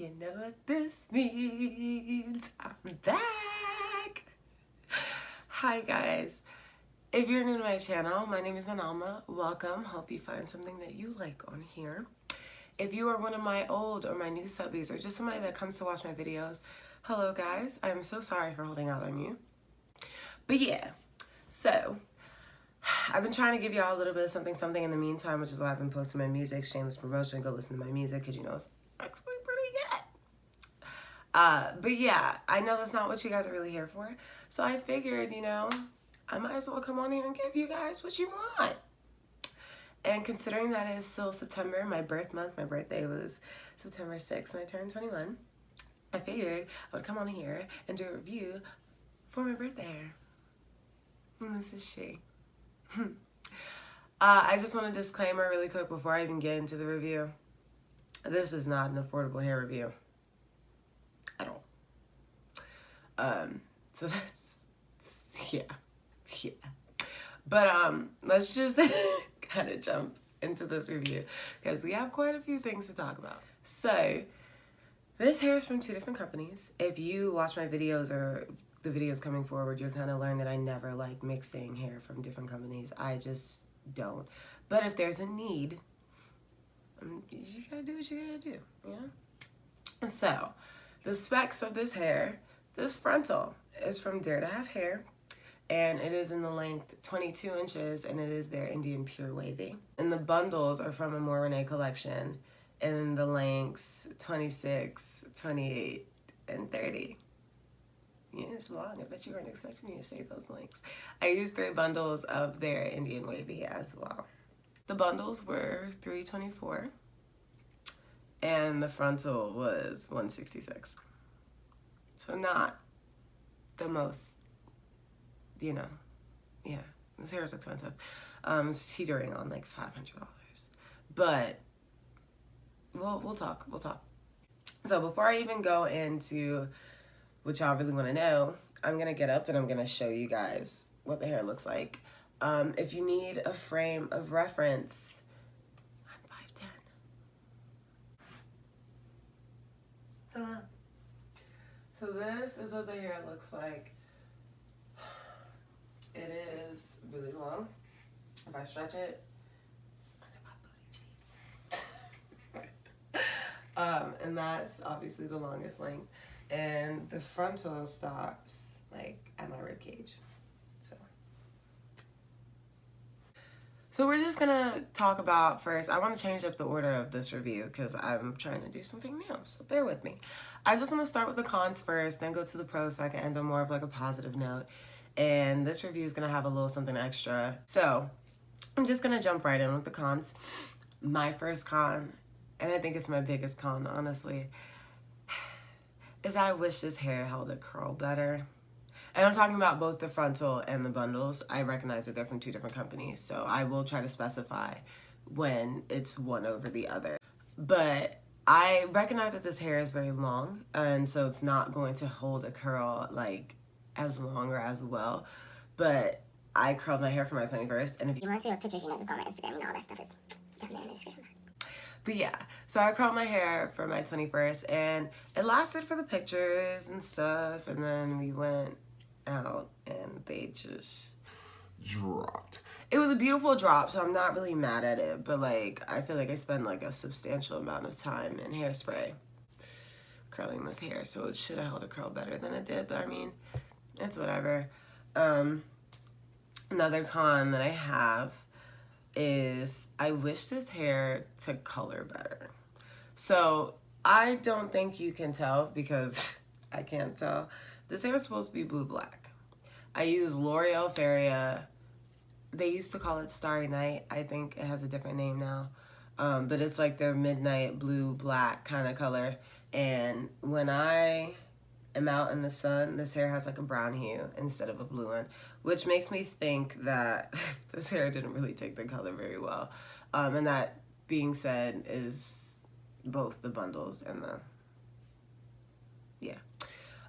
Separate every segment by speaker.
Speaker 1: You know what this means. I'm back. Hi guys. If you're new to my channel, my name is Alma. Welcome. Hope you find something that you like on here. If you are one of my old or my new subbies or just somebody that comes to watch my videos, hello guys. I'm so sorry for holding out on you. But yeah, so I've been trying to give y'all a little bit of something in the meantime, which is why I've been posting my music, shameless promotion. Go listen to my music because you know it's actually pretty good. But yeah, I know that's not what you guys are really here for. So I figured, you know, I might as well come on here and give you guys what you want. And considering that it's still September, my birth month, my birthday was September 6th and I turned 21, I figured I would come on here and do a review for my birthday. And this is she. I just want a disclaimer really quick before I even get into the review. This is not an affordable hair review at all. So that's, yeah. But let's just kind of jump into this review because we have quite a few things to talk about. So this hair is from two different companies. If you watch my videos or the videos coming forward, you're kind of learn that I never like mixing hair from different companies. I just don't. But if there's a need, you gotta do what you gotta do, you know? So, the specs of this hair, this frontal is from Dare to Have Hair, and it is in the length 22 inches, and it is their Indian Pure Wavy. And the bundles are from Amora Renae Collection, in the lengths 26, 28, and 30. Yeah, it's long. I bet you weren't expecting me to say those lengths. I used 3 bundles of their Indian Wavy as well. The bundles were $324, and the frontal was $166. So not the most, you know, yeah, this hair is expensive. It's teetering on like $500, but we'll talk. So before I even go into what y'all really want to know, I'm gonna get up and I'm gonna show you guys what the hair looks like. If you need a frame of reference, I'm 5'10". So this is what the hair looks like. It is really long. If I stretch it, it's under my booty cheek. And that's obviously the longest length. And the frontal stops like at my rib cage. So we're just gonna talk about first, I want to change up the order of this review because I'm trying to do something new, so bear with me. I just want to start with the cons first, then go to the pros so I can end on more of like a positive note. And this review is gonna have a little something extra. So I'm just gonna jump right in with the cons. My first con, and I think it's my biggest con honestly, is I wish this hair held a curl better. And I'm talking about both the frontal and the bundles. I recognize that they're from two different companies, so I will try to specify when it's one over the other. But I recognize that this hair is very long, and so it's not going to hold a curl like as long or as well. But I curled my hair for my 21st, and if you want to see those pictures, you know, just go on my Instagram, you know, all that stuff is down there in the description. But yeah, so I curled my hair for my 21st, and it lasted for the pictures and stuff, and then we went out and they just dropped. It was a beautiful drop, so I'm not really mad at it, but like I feel like I spent like a substantial amount of time in hairspray curling this hair, so it should have held a curl better than it did, but I mean, it's whatever. Another con that I have is I wish this hair to color better. So I don't think you can tell because I can't tell. This hair is supposed to be blue-black. I use L'Oreal Feria. They used to call it Starry Night. I think it has a different name now. But it's like their midnight blue-black kind of color. And when I am out in the sun, this hair has like a brown hue instead of a blue one, which makes me think that this hair didn't really take the color very well. And that being said is both the bundles and the, yeah.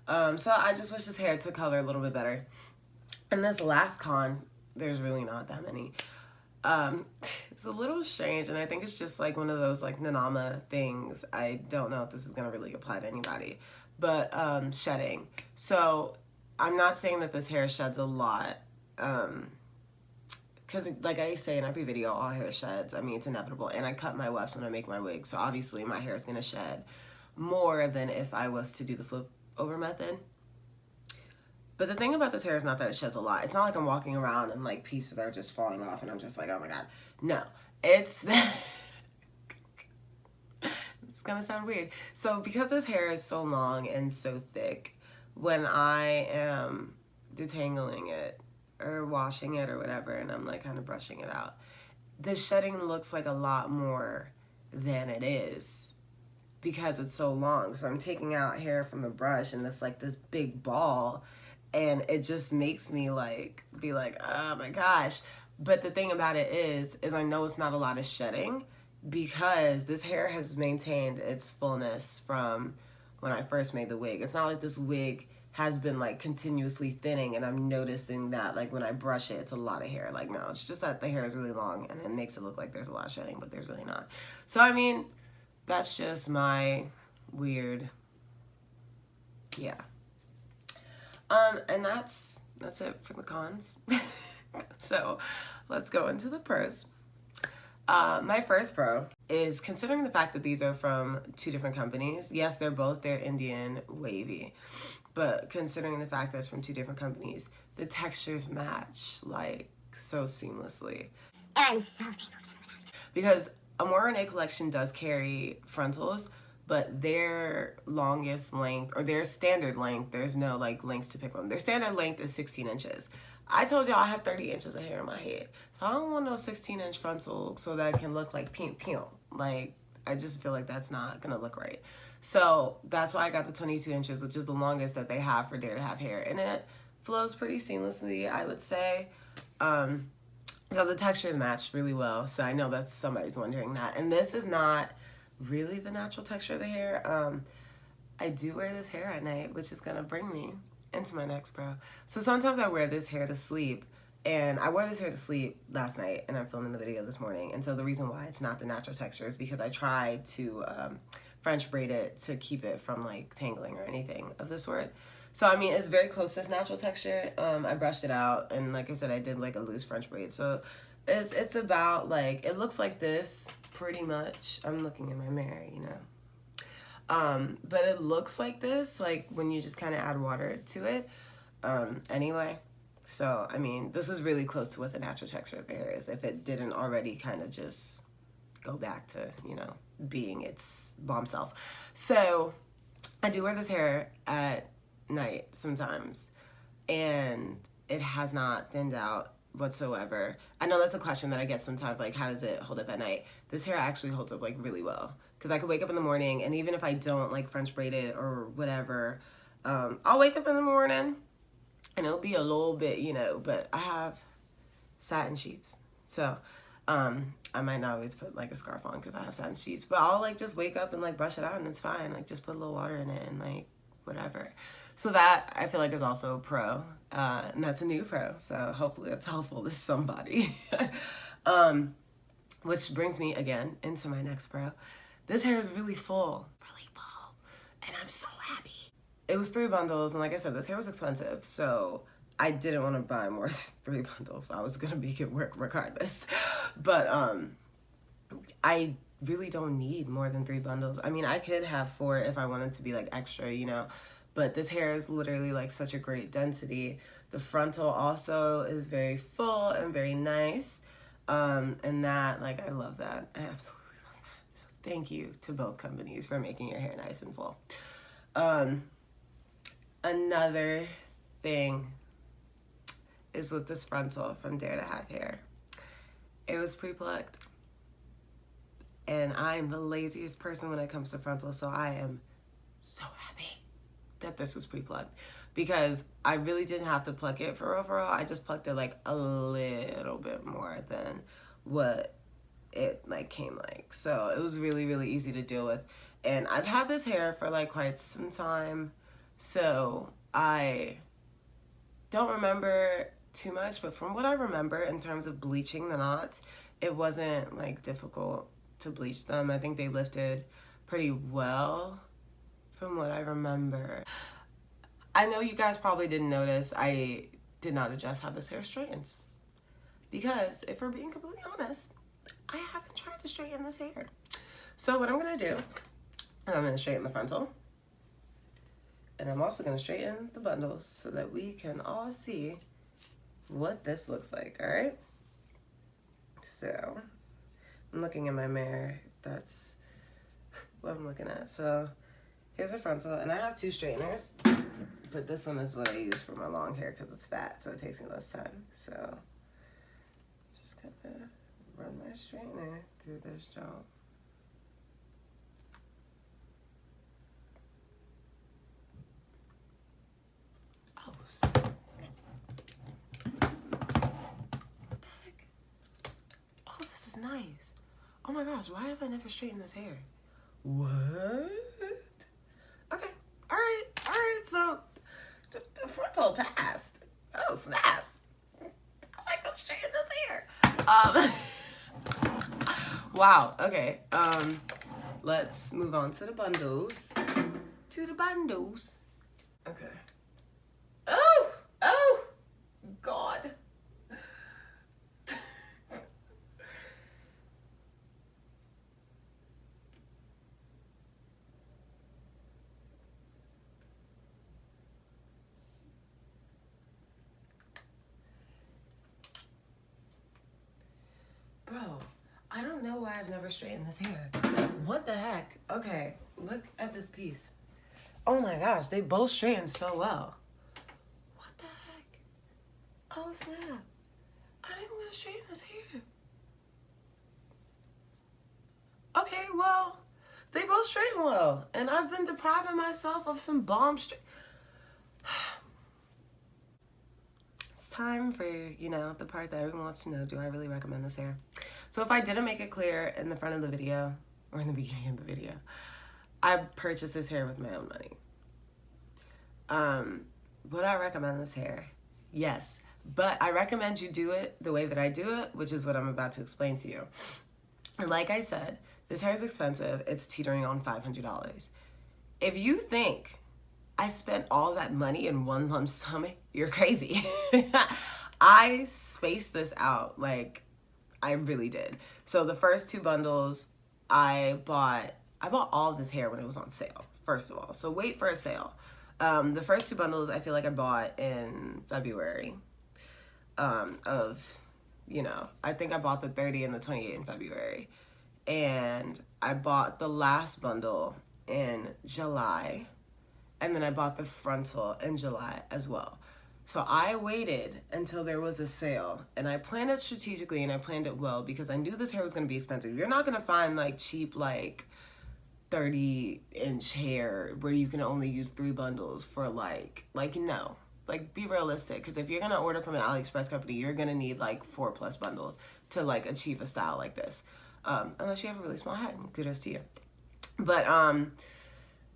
Speaker 1: So I just wish this hair took color a little bit better. And this last con, there's really not that many. It's a little strange, and I think it's just like one of those like nanama things. I don't know if this is gonna really apply to anybody, but shedding. So I'm not saying that this hair sheds a lot, because like I say in every video, all hair sheds. I mean, it's inevitable, and I cut my wefts when I make my wig, so obviously my hair is gonna shed more than if I was to do the flip over method. But the thing about this hair is not that it sheds a lot. It's not like I'm walking around and like pieces are just falling off and I'm just like, oh my God. No, it's it's gonna sound weird. So because this hair is so long and so thick, when I am detangling it or washing it or whatever, and I'm like kind of brushing it out, the shedding looks like a lot more than it is because it's so long. So I'm taking out hair from the brush and it's like this big ball, and it just makes me like be like, oh my gosh. But the thing about it is I know it's not a lot of shedding because this hair has maintained its fullness from when I first made the wig. It's not like this wig has been like continuously thinning and I'm noticing that like when I brush it, it's a lot of hair. Like, no, it's just that the hair is really long and it makes it look like there's a lot of shedding, but there's really not. So I mean, that's just my weird, yeah. And that's it for the cons. So let's go into the pros. My first pro is considering the fact that these are from two different companies. Yes, they're Indian Wavy, but considering the fact that it's from two different companies, the textures match like so seamlessly.
Speaker 2: And I'm so thankful for that.
Speaker 1: Because Amora Renae Collection does carry frontals, but their longest length, or their standard length, there's no like lengths to pick from. Their standard length is 16 inches. I told y'all I have 30 inches of hair in my head. So I don't want no 16-inch frontal so that it can look like pink. Like, I just feel like that's not gonna look right. So that's why I got the 22 inches, which is the longest that they have for Dare to Have hair. And it flows pretty seamlessly, I would say. So the textures matched really well. So I know that somebody's wondering that. And this is not really the natural texture of the hair. I do wear this hair at night, which is gonna bring me into my next pro. So sometimes I wear this hair to sleep, and I wore this hair to sleep last night, and I'm filming the video this morning. And so the reason why it's not the natural texture is because I tried to French braid it to keep it from like tangling or anything of the sort. So I mean, it's very close to its natural texture. I brushed it out, and like I said, I did like a loose French braid. So it's about like, it looks like this pretty much. I'm looking in my mirror, you know. But it looks like this, like when you just kind of add water to it, anyway. So, I mean, this is really close to what the natural texture of the hair is, if it didn't already kind of just go back to, you know, being its bomb self. So, I do wear this hair at night sometimes, and it has not thinned out whatsoever. I know that's a question that I get sometimes, like, how does it hold up at night? This hair actually holds up, like, really well. Because I could wake up in the morning, and even if I don't like French braid it or whatever, I'll wake up in the morning and it'll be a little bit, you know, but I have satin sheets. So I might not always put like a scarf on because I have satin sheets, but I'll like just wake up and like brush it out and it's fine. Like just put a little water in it and like whatever. So that I feel like is also a pro, and that's a new pro. So hopefully that's helpful to somebody. Which brings me again into my next pro. This hair is really full, and I'm so happy. It was 3 bundles, and like I said, this hair was expensive, so I didn't want to buy more than 3 bundles, so I was gonna make it work regardless. But I really don't need more than 3 bundles. I mean, I could have 4 if I wanted to be like extra, you know, but this hair is literally like such a great density. The frontal also is very full and very nice, and that, like, I love that. I absolutely. Thank you to both companies for making your hair nice and full. Another thing is with this frontal from Dare to Have hair. It was pre-plucked. And I'm the laziest person when it comes to frontal, so I am so happy that this was pre-plucked. Because I really didn't have to pluck it for overall. I just plucked it like a little bit more than what it like came like. So it was really, really easy to deal with. And I've had this hair for like quite some time, so I don't remember too much, but from what I remember in terms of bleaching the knots, it wasn't like difficult to bleach them. I think they lifted pretty well from what I remember. I know you guys probably didn't notice I did not adjust how this hair straightens, because if we're being completely honest, I haven't tried to straighten this hair. So what I'm gonna do, and I'm gonna straighten the frontal, and I'm also gonna straighten the bundles so that we can all see what this looks like, all right? So I'm looking in my mirror. That's what I'm looking at. So here's a frontal, and I have two straighteners, but this one is what I use for my long hair because it's fat, so it takes me less time. So just gonna run my straightener through this joint. Oh, what the heck? Oh, this is nice. Oh my gosh, why have I never straightened this hair? What? Okay, all right, so the frontal passed. Oh, snap. I like to straighten this hair. Wow, okay, let's move on to the bundles. Okay. Oh, God. Bro, I don't know why I've never straightened this hair. What the heck? Okay, look at this piece. Oh my gosh, they both straighten so well. What the heck? Oh snap. I didn't want to straighten this hair. Okay, well, they both straighten well. And I've been depriving myself of some bomb straight. It's time for, you know, the part that everyone wants to know. Do I really recommend this hair? So if I didn't make it clear in the front of the video, or in the beginning of the video, I purchased this hair with my own money. Would I recommend this hair? Yes, but I recommend you do it the way that I do it, which is what I'm about to explain to you. And like I said, this hair is expensive. It's teetering on $500. If you think I spent all that money in one lump sum, you're crazy. I spaced this out, like I really did. So the first two bundles, I bought all this hair when it was on sale, first of all. So wait for a sale. The first two bundles I feel like I bought in February of, you know, I think I bought the 30 and the 28 in February. And I bought the last bundle in July. And then I bought the frontal in July as well. So I waited until there was a sale, and I planned it strategically, and I planned it well because I knew this hair was going to be expensive. You're not going to find like cheap, like 30-inch hair where you can only use 3 bundles for like no. Like, be realistic, because if you're going to order from an AliExpress company, you're going to need like 4+ bundles to like achieve a style like this. Unless you have a really small head, kudos to you. But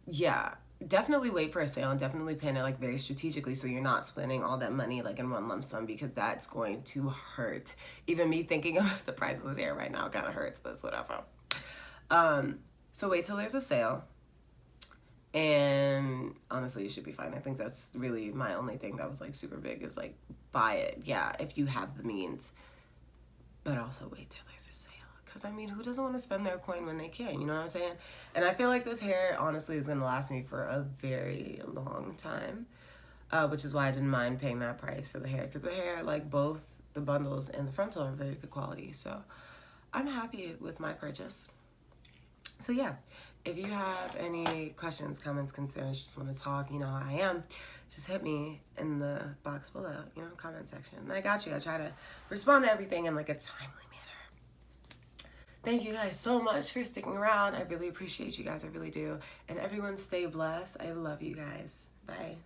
Speaker 1: yeah, definitely wait for a sale and definitely plan it like very strategically so you're not spending all that money like in one lump sum, because that's going to hurt. Even me thinking of the price of this hair right now kind of hurts, but it's whatever. So wait till there's a sale, and honestly you should be fine. I think that's really my only thing that was like super big, is like buy it, yeah, if you have the means, but also wait till there's a sale. Because, I mean, who doesn't want to spend their coin when they can? You know what I'm saying? And I feel like this hair, honestly, is going to last me for a very long time. Which is why I didn't mind paying that price for the hair. Because the hair, like both the bundles and the frontal, are very good quality. So, I'm happy with my purchase. So, yeah. If you have any questions, comments, concerns, just want to talk, you know how I am, just hit me in the box below, you know, comment section. And I got you. I try to respond to everything in, like, a timely manner. Thank you guys so much for sticking around. I really appreciate you guys. I really do. And everyone stay blessed. I love you guys. Bye.